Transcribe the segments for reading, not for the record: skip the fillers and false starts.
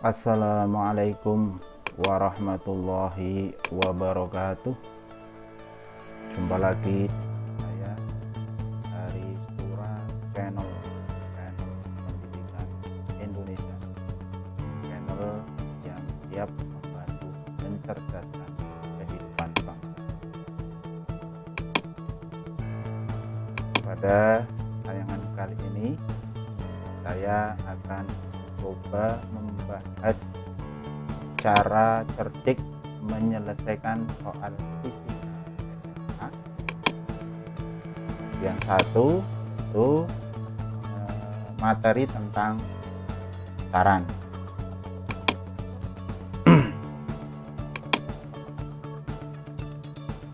Assalamualaikum warahmatullahi wabarakatuh. Jumpa lagi saya dari Stura channel pendidikan Indonesia, channel yang siap membantu mencerdaskan kehidupan bangsa. Pada tayangan kali ini saya akan coba membahas cara cerdik menyelesaikan soal fisika SMA. Yang satu itu materi tentang besaran.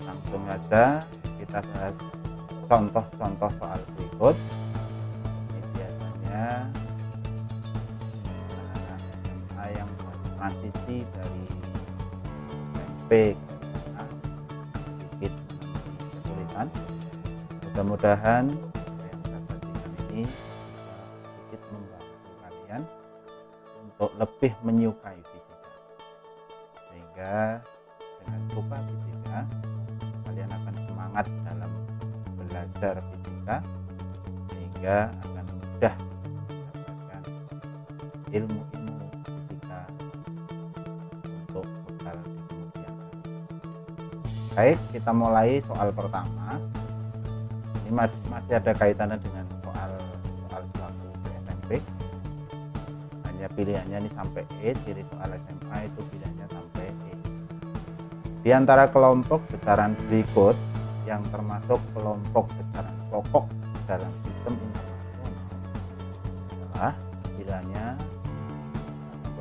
Langsung aja kita bahas contoh-contoh soal berikut. Ini biasanya yang transisi dari SMP ke sedikit kesulitan. Mudah-mudahan yang saya sajikan ini sedikit membantu kalian untuk lebih menyukai fisika, sehingga dengan suka fisika kalian akan semangat dalam belajar fisika, sehingga akan mudah mendapatkan ilmu-ilmu untuk bekal di kemudian hari. Baik, kita mulai soal pertama. Ini masih ada kaitannya dengan soal selaku di SMP. Hanya pilihannya ini sampai E, ciri soal SMA itu pilihannya sampai E. Di antara kelompok besaran berikut yang termasuk kelompok besaran pokok dalam sistem internasional adalah pilihannya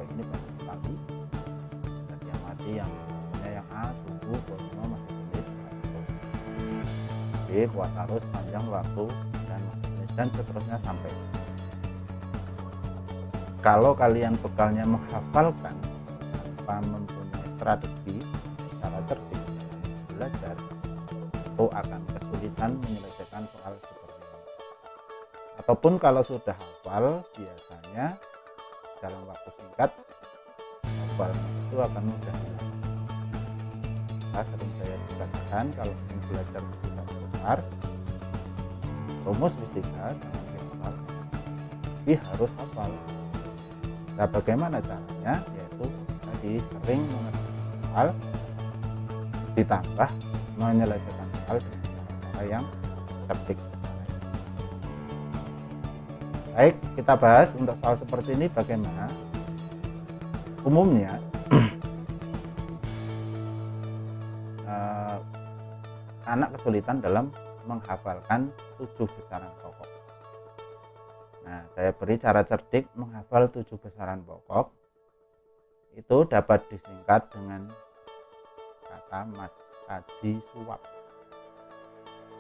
ini banyak sekali. Yang A, suhu, volume, massa jenis, B, kuat arus, panjang waktu, dan massa jenis, dan seterusnya sampai. Kalau kalian bekalnya menghafalkan tanpa mempunyai strategi secara cerdik belajar, itu akan kesulitan menyelesaikan soal seperti ini. Ataupun kalau sudah hafal, biasanya dalam waktu singkat itu akan mudah hilang. Sering saya katakan kalau ingin belajar fisika besar, rumus fisika jangan hafal, tapi harus hafal. Nah, bagaimana caranya? Yaitu tadi sering mengerti soal ditambah menyelesaikan soal dengan cara yang cerdik. Baik, kita bahas untuk soal seperti ini bagaimana. Umumnya anak kesulitan dalam menghafalkan 7 besaran pokok. Nah, saya beri cara cerdik menghafal 7 besaran pokok. Itu dapat disingkat dengan kata mas kaji suap.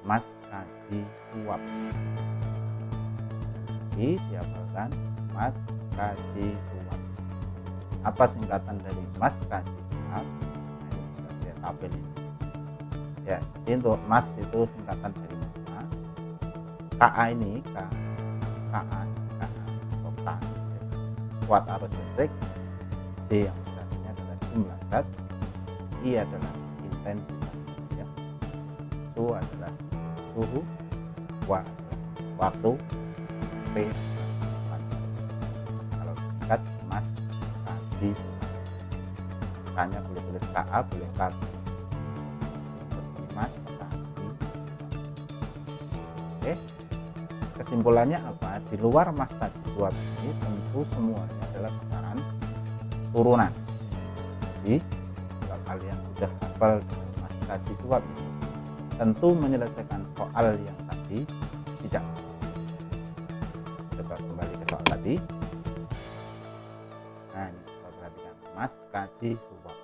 Mas kaji suap. Jadi dihafalkan mas kaji suap. Apa singkatan dari mas kaji suap? Nah, ini tabel ini. Ya, jadi untuk mas itu singkatan dari massa. KA ini KA atau K, kuat arus listrik. J yang besarnya adalah jumlah zat. I adalah intensitas, ya. Su adalah suhu. W adalah waktu. P adalah panjang. Kalau singkat mas kaji suap. K-nya boleh tulis KA, boleh K. Mas kaji. Oke, kesimpulannya apa? Di luar mas kaji suap ini tentu semuanya adalah besaran turunan. Jadi kalau kalian sudah hafal dengan mas kaji suap ini, tentu menyelesaikan soal yang tadi tidak. Coba kembali ke soal tadi. Nah, ini coba perhatikan mas kaji suap.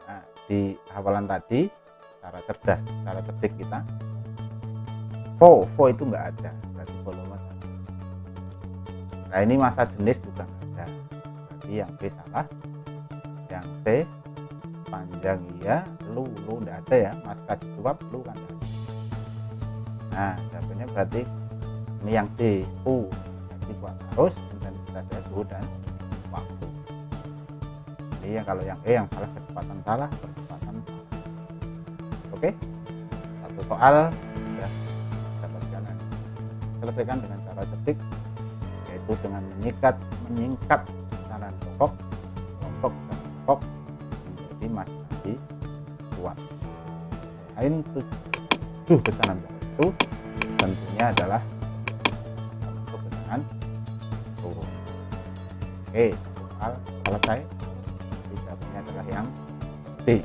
Nah, di hafalan tadi cara cerdas, cara cerdik kita, vo itu nggak ada, berarti volume satu. Nah, ini massa jenis juga nggak ada, berarti yang B salah. Yang C panjang iya, lu nggak ada ya, mas kaji suap lu kan ada. Nah, jawabannya berarti ini yang D, U, jadi kuat arus, intensitas suhu dan waktu. Iya, kalau yang E yang salah kecepatan salah, percepatan salah. Oke, satu soal sudah dapat jalan. Selesaikan dengan cara cerdik, yaitu dengan menyingkat pesanan pokok, kelompok dan pokok menjadi masing-masing kuat. Lain 7 pesanan pokok itu tentunya adalah untuk pesanan turun. Oke, soal selesai. Jawabannya adalah yang B.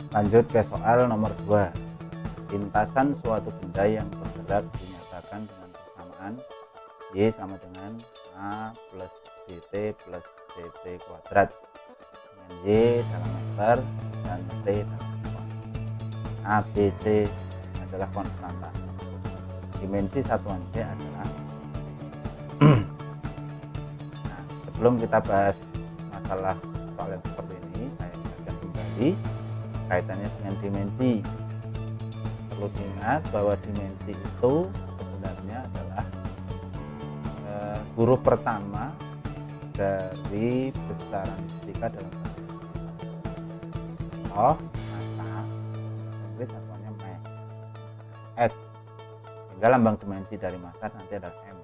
Lanjut ke soal nomor 2. Lintasan suatu benda yang bergerak dinyatakan dengan persamaan Y sama dengan A plus BT plus CT kuadrat dengan Y dalam meter dan T dalam sekon. A, B, C adalah konstanta. Dimensi satuan C adalah nah, sebelum kita bahas masalah soal yang seperti ini, saya ingatkan kembali kaitannya dengan dimensi. Perlu diingat bahwa dimensi itu sebenarnya adalah huruf pertama dari besaran fisika dalam bahasa massa, Inggris satuannya mass, S, sehingga lambang dimensi dari massa nanti adalah M.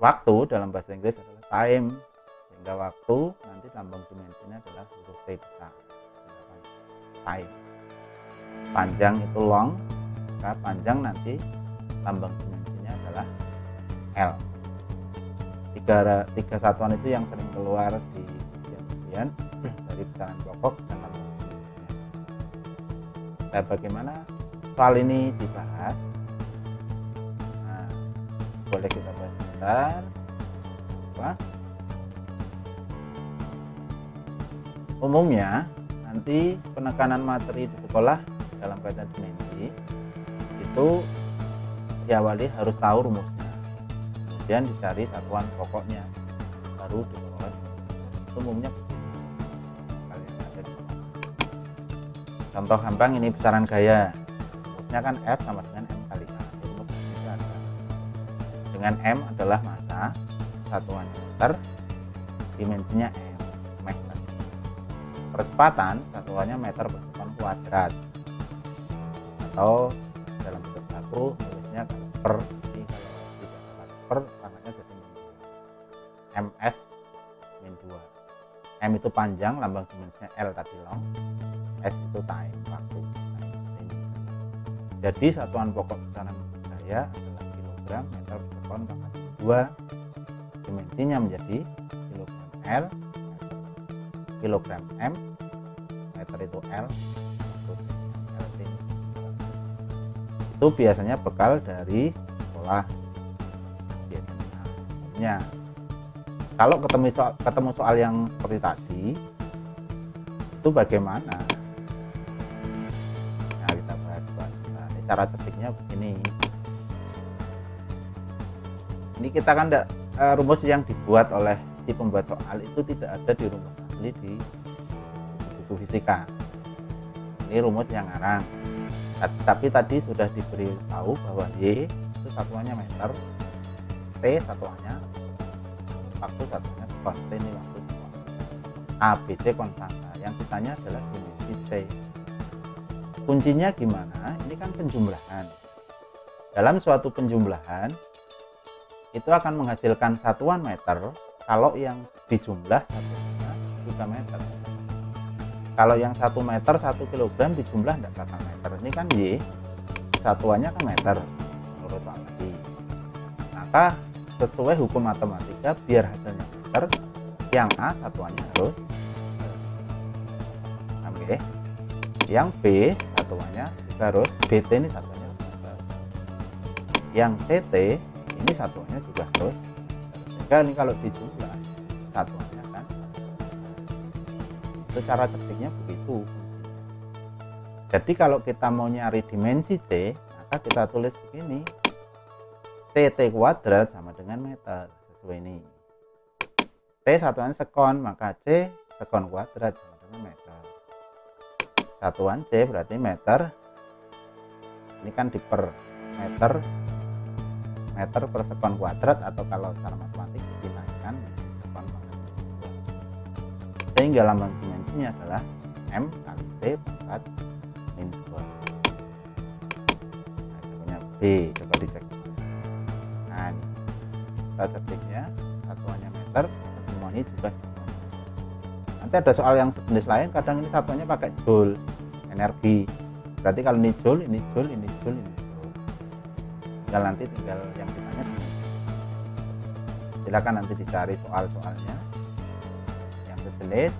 Waktu dalam bahasa Inggris adalah time, sehingga waktu nanti lambang dimensinya adalah huruf T besar, time. Panjang itu long, maka panjang nanti lambang dimensinya adalah L. Tiga satuan itu yang sering keluar di ujian dari besaran pokok dan lambang dimensinya. Nah, bagaimana soal ini dibahas? Nah, boleh kita bahas sebentar. Umumnya nanti penekanan materi di sekolah dalam kaitan dimensi itu diawali harus tahu rumusnya, kemudian dicari satuan pokoknya, baru diperoleh. Umumnya kalian ada di contoh gampang ini besaran gaya, rumusnya kan F sama dengan M kali A. Dengan M adalah massa, satuannya meter, dimensinya M, mass. Percepatan satuannya meter per sekon kuadrat, atau dalam bentuk baku tulisnya per, jadi kalau tidak per pangkatnya jadi ms min 2. M itu panjang, lambang dimensinya L tadi long, S itu time, waktu. Jadi satuan pokok besaran gaya adalah kilogram meter per sekon pangkat 2, dimensinya menjadi kilogram L, kilogram M, meter itu L, LT. Itu biasanya bekal dari sekolah biasanya. Kalau ketemu soal yang seperti tadi, itu bagaimana? Nah, kita bahas. Nah, cara cerdiknya begini. Ini kita kan rumus yang dibuat oleh si pembuat soal itu tidak ada di rumus asli di buku fisika. Ini rumus yang ngarang. Tapi tadi sudah diberi tahu bahwa Y itu satuannya meter, T satuannya waktu, satuannya sekon. T ini waktu, sekon. A, B, C konstanta. Yang ditanya adalah dimensi T. Kuncinya gimana? Ini kan penjumlahan. Dalam suatu penjumlahan itu akan menghasilkan satuan meter kalau yang dijumlah satuannya juga meter. Kalau yang 1 meter 1 kilogram dijumlah tidak kata meter. Ini kan Y satuannya kan meter menurut soal tadi. Maka sesuai hukum matematika, biar hasilnya meter, yang A satuannya harus oke. Yang B satuannya juga harus BT, ini satuannya harus meter. Yang CT ini satuannya juga harus. Sehingga ini kalau dijumlah satuannya kan, itu cara cerdiknya begitu. Jadi kalau kita mau nyari dimensi C, maka kita tulis begini, CT kuadrat sama dengan meter, sesuai ini. T satuan sekon, maka C sekon kuadrat sama dengan meter. Satuan C berarti meter, ini kan di per, meter per sekon kuadrat, atau kalau secara matematik dinaikkan sekon kuadrat. sehingga lambang dimensinya adalah M kali T pangkat min 2. Nah, jawabannya B, coba dicek. Nah, ini kita cetiknya satuannya meter, semua ini juga satuannya. Nanti ada soal yang sejenis lain, kadang ini satuannya pakai joule energi. Berarti kalau ini joule, ini joule, ini joule, ini joule. Tinggal yang ditanya. Silakan nanti dicari soal-soalnya yang sejenis.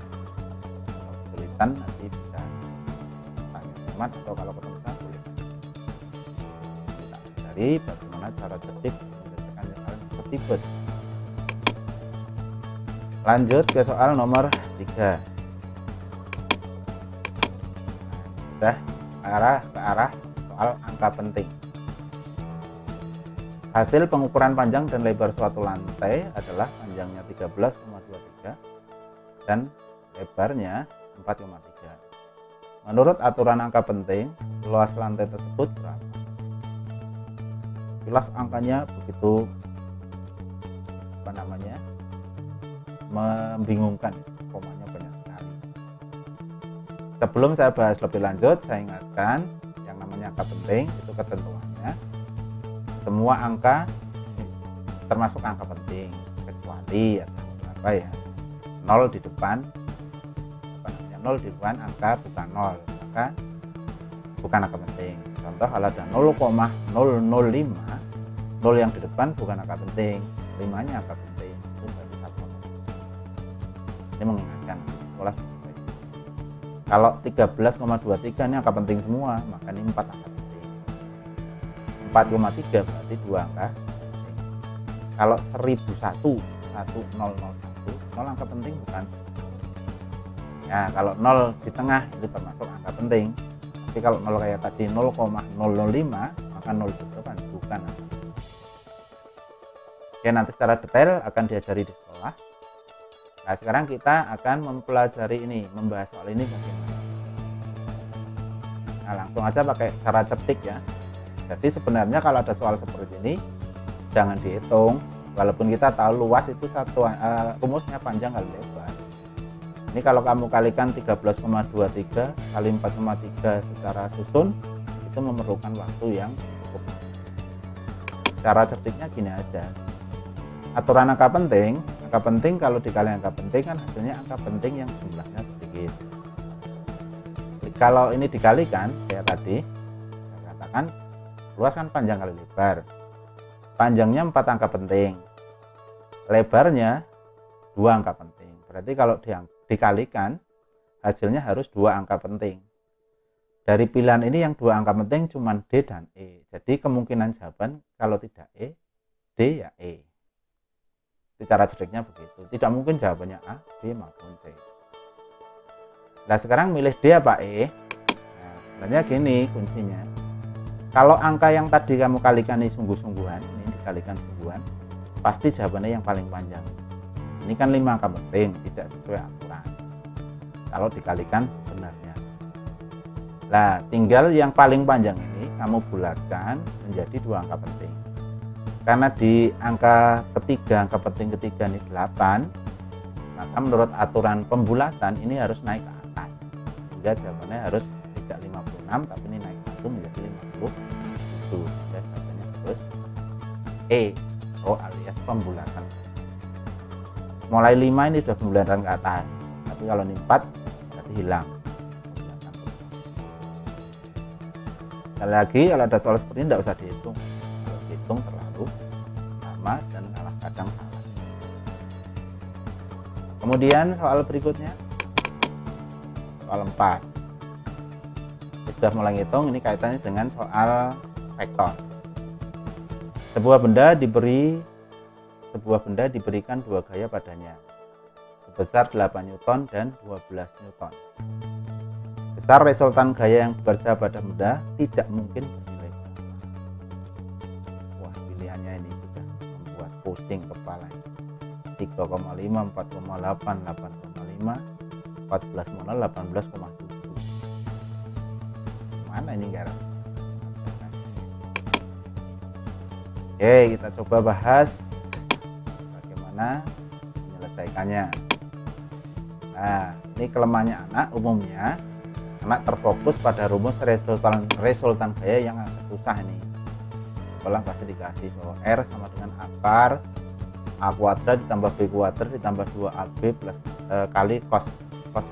Kalau kesulitan nanti bisa tanya teman, atau kalau ketemu saya boleh kita cari bagaimana cara tertib menyelesaikan soal seperti itu. Lanjut ke soal nomor 3. Sudah ke arah soal angka penting. Hasil pengukuran panjang dan lebar suatu lantai adalah panjangnya 13,23 dan lebarnya 4,3. Menurut aturan angka penting, luas lantai tersebut berapa? Jelas angkanya begitu membingungkan, komanya banyak sekali. Sebelum saya bahas lebih lanjut, saya ingatkan yang namanya angka penting itu ketentuannya semua angka termasuk angka penting, kecuali ada beberapa ya 0 di depan, 0 di depan angka bukan 0, maka bukan angka penting. Contoh kalau ada 0,005, 0 yang di depan bukan angka penting, 5-nya angka penting, itu berarti 1. Ini mengingatkan sekolah. Kalau 13,23 ini angka penting semua, maka ini 4 angka penting. 4,3 berarti 2 angka penting. Kalau 1001, 0 angka penting bukan. Ya, kalau 0 di tengah itu termasuk angka penting. Tapi kalau 0 kayak tadi 0,005, maka 0 di depan bukan angka penting. Oke, nanti secara detail akan diajari di sekolah. Nah, sekarang kita akan mempelajari ini, membahas soal ini bagaimana. Nah, langsung aja pakai cara cetik ya. Jadi sebenarnya kalau ada soal seperti ini jangan dihitung, walaupun kita tahu luas itu rumusnya panjang kali lebar. Ini kalau kamu kalikan 13,23 kali 4,3 secara susun, itu memerlukan waktu yang cukup. Cara cetiknya gini aja. Aturan angka penting kalau dikali angka penting kan hasilnya angka penting yang jumlahnya sedikit. Kalau ini dikalikan kayak tadi, saya katakan luas kan panjang kali lebar. Panjangnya 4 angka penting, lebarnya 2 angka penting. Berarti kalau dikalikan hasilnya harus 2 angka penting. Dari pilihan ini yang 2 angka penting cuma D dan E. Jadi kemungkinan jawaban kalau tidak E, D ya E. Itu cara cetiknya begitu. Tidak mungkin jawabannya A, B maupun C. Nah, sekarang milih D apa E? Nah, sebenarnya gini kuncinya. Kalau angka yang tadi kamu kalikan ini sungguh-sungguhan, ini dikalikan sungguhan, pasti jawabannya yang paling panjang. Ini kan 5 angka penting, tidak sesuai aturan. Kalau dikalikan sebenarnya. Nah, tinggal yang paling panjang ini kamu bulatkan menjadi 2 angka penting. Karena di angka ketiga, angka penting ketiga ini 8, maka menurut aturan pembulatan ini harus naik ke atas. Sehingga jawabannya harus tidak 56, tapi ini naik 1 menjadi 50. Itu jawabannya terus E, alias pembulatan. Mulai 5 ini sudah pembulatan ke atas, tapi kalau ini 4 berarti hilang. Sekali lagi, kalau ada soal seperti ini tidak usah dihitung. Kalau dihitung terlalu lama dan kadang salah. Kemudian soal berikutnya, soal 4. Sudah mulai ngitung, ini kaitannya dengan soal vektor. Sebuah benda diberikan 2 gaya padanya sebesar 8 Newton dan 12 Newton. Besar resultan gaya yang bekerja pada benda tidak mungkin bernilai berapa. Wah, pilihannya ini sudah membuat pusing kepala. 3,5, 4,8, 8,5, 14,0, 18,7. Mana ini garam? Oke, kita coba bahas bagaimana menyelesaikannya. Nah, ini kelemahannya anak, umumnya anak terfokus pada rumus resultan gaya yang agak susah ini. Sekolah pasti dikasih bahwa R sama dengan akar A kuadrat ditambah B kuadrat ditambah 2AB plus kali cos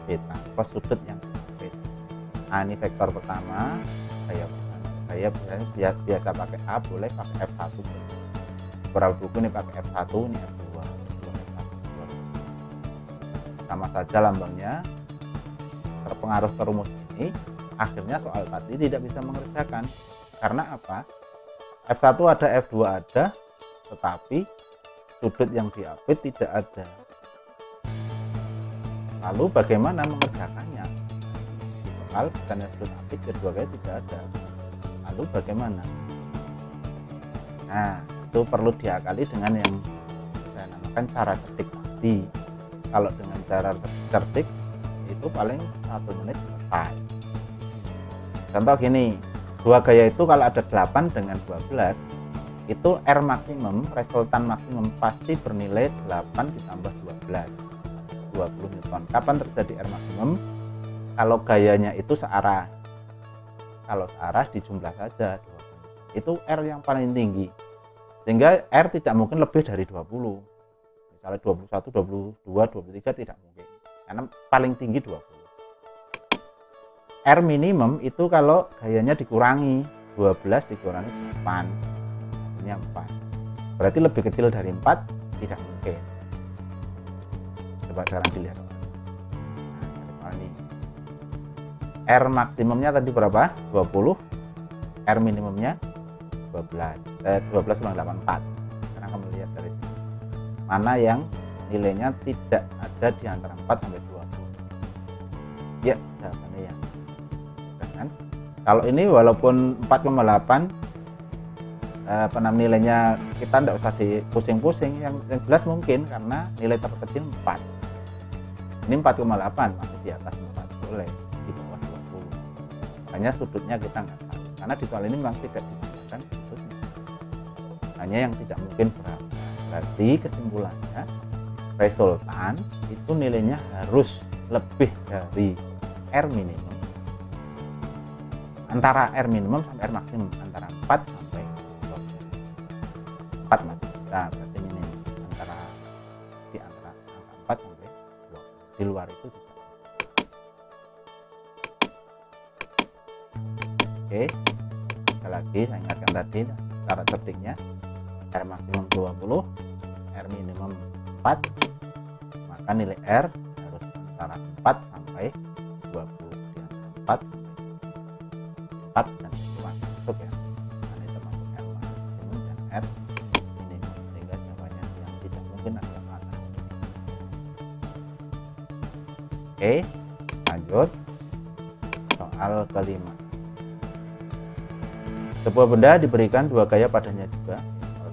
beta, cos sudut yang beta. Nah, ini vektor pertama. Saya biasa pakai A, boleh pakai F1. Beberapa buku ini pakai F1, ini F2. Sama saja lambangnya, terpengaruh ke rumus ini, akhirnya soal tadi tidak bisa mengerjakan. Karena apa? F1 ada, F2 ada, tetapi sudut yang diapit tidak ada. Lalu bagaimana mengerjakannya? Di soal bukannya sudut apit kedua-duanya tidak ada. Lalu bagaimana? Nah, itu perlu diakali dengan yang saya namakan cara cerdik tadi. Kalau dengan cara cerdik itu paling 1 menit selesai. Contoh gini, dua gaya itu kalau ada 8 dengan 12 itu R maksimum, resultan maksimum pasti bernilai 8 ditambah 12, 20 Newton. Kapan terjadi R maksimum? Kalau gayanya itu searah. Kalau searah dijumlah saja 20. Itu R yang paling tinggi, sehingga R tidak mungkin lebih dari 20. Misalnya 21, 22, 23 tidak mungkin, karena paling tinggi 20. R minimum itu kalau gayanya dikurangi 12 dikurangi 8, ini 4. Berarti lebih kecil dari 4 tidak mungkin. Coba sekarang dilihat. Nah, ini R maksimumnya tadi berapa? 20. R minimumnya 12. 12 kurang 8, 4. Sekarang kamu lihat dari sini. Mana yang nilainya tidak ada di antara 4 sampai 20? Ya, jawabannya ya. Kan? Kalau ini walaupun 4,8 nilainya kita tidak usah dipusing-pusing, yang jelas mungkin karena nilai terkecil 4. Ini 4,8 masih di atas 4, boleh di bawah 20. Hanya sudutnya kita nggak tahu, karena di soal ini memang tidak disebutkan sudutnya, hanya yang tidak mungkin berapa. Berarti kesimpulannya resultan itu nilainya harus lebih dari R minimum, antara R minimum sampai R maksimum, antara 4 sampai 4 masih bisa, berarti ini antara di antara angka 4 sampai 20. Di luar itu tidak. Oke, sekali lagi saya ingatkan tadi cara cerdiknya, R maksimum 20, R minimum 4, maka nilai R harus antara 4 sampai 20, di antara 4 sampai 4, dan itu masuk ya, karena itu masuk R maksimum dan R minimum, sehingga jawabannya yang tidak mungkin adalah mana. Oke, lanjut soal kelima. Sebuah benda diberikan dua gaya padanya juga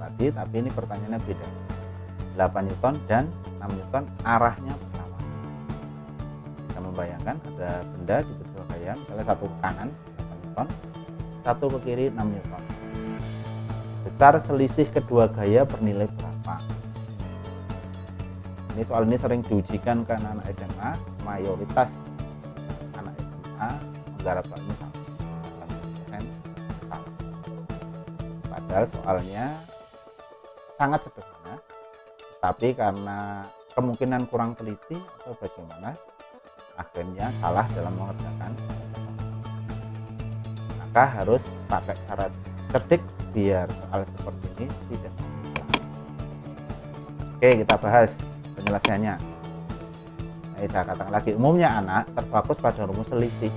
tadi, tapi ini pertanyaannya beda. 8 Newton dan 6 Newton arahnya berlawanan. Kita membayangkan ada benda diberi dua gaya, misalnya satu ke kanan 8 Newton, satu ke kiri 6 Newton. Besar selisih kedua gaya bernilai berapa? Ini soal ini sering diujikan ke anak SMA, mayoritas anak SMA menggarap ini sama. Padahal soalnya sangat sederhana, tapi karena kemungkinan kurang teliti atau bagaimana, akhirnya salah dalam mengerjakan, maka harus pakai cara cerdik biar soal seperti ini tidak salah. Oke, kita bahas penyelesaiannya. Nah, saya katakan lagi, umumnya anak terfokus pada rumus selisih,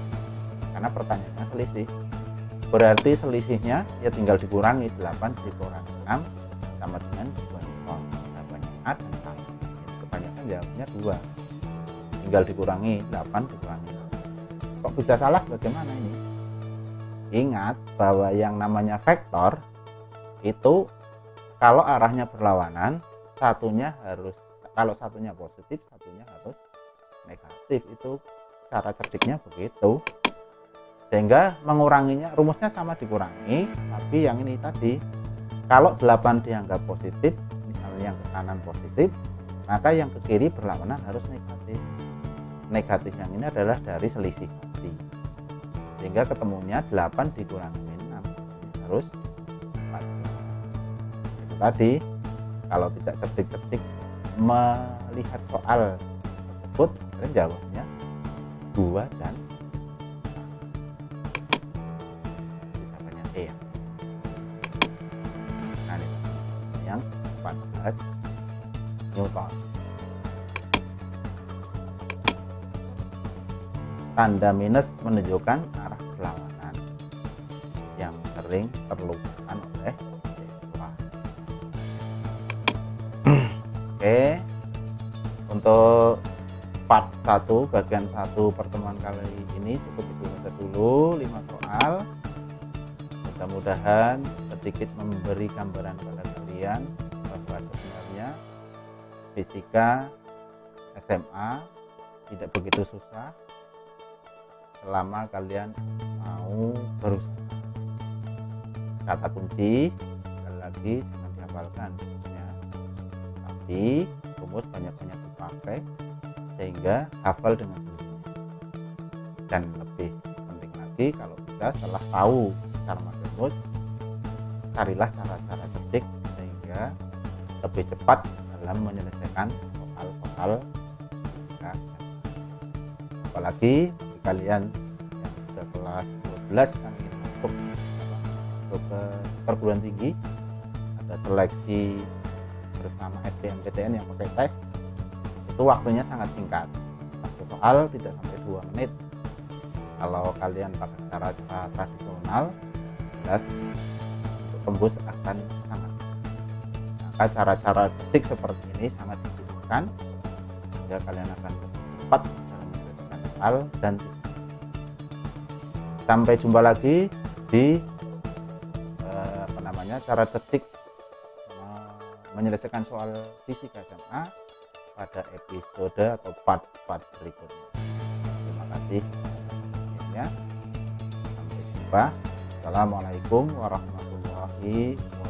karena pertanyaannya selisih. Berarti selisihnya ya tinggal dikurangi 8 dikurangi 6 sama dengan 2 Newton. Jawabannya A dan salah. Kebanyakan jawabnya 2. Tinggal dikurangi 8 dikurangi 6. Kok bisa salah? Bagaimana ini? Ingat bahwa yang namanya vektor itu kalau arahnya berlawanan, satunya harus, kalau satunya positif, satunya harus negatif. Itu cara cerdiknya begitu. Sehingga menguranginya, rumusnya sama dikurangi, tapi yang ini tadi, kalau 8 dianggap positif, misalnya yang ke kanan positif, maka yang ke kiri berlawanan harus negatif. negatif yang ini adalah dari selisih tadi, sehingga ketemunya 8 dikurangi 6 harus 14. Itu tadi, kalau tidak cerdik-cerdik melihat soal tersebut, kalian jawabnya 2 dan jawabannya E ya. Nah, ini yang 14 Newton. Tanda minus menunjukkan arah berlawanan yang sering terlupakan oleh siswa. Oke, untuk part 1 bagian 1 pertemuan kali ini cukup itu saja dulu, 5 soal. Mudah-mudahan sedikit memberi gambaran pada kalian bahwa sebenarnya fisika SMA tidak begitu susah selama kalian mau berusaha. Kata kunci sekali lagi jangan dihafalkan ya, tapi rumus banyak-banyak dipakai sehingga hafal dengan sendirinya. Dan lebih penting lagi, kalau bisa setelah tahu cara memakai rumus, carilah cara-cara cerdik sehingga lebih cepat dalam menyelesaikan soal-soal fisika. Apalagi kalian yang sudah kelas 12 kan ingin masuk ke perguruan tinggi, ada seleksi bersama SBMPTN yang pakai tes, itu waktunya sangat singkat, satu soal tidak sampai 2 menit. Kalau kalian pakai cara tradisional, jelas untuk tembus akan sangat. Maka cara-cara cerdik seperti ini sangat dibutuhkan sehingga kalian akan cepat dalam menyelesaikan soal. Dan sampai jumpa lagi di cara cerdik menyelesaikan soal fisika SMA pada episode atau part-part berikutnya. Terima kasih ya. Sampai jumpa. Assalamualaikum warahmatullahi wabarakatuh.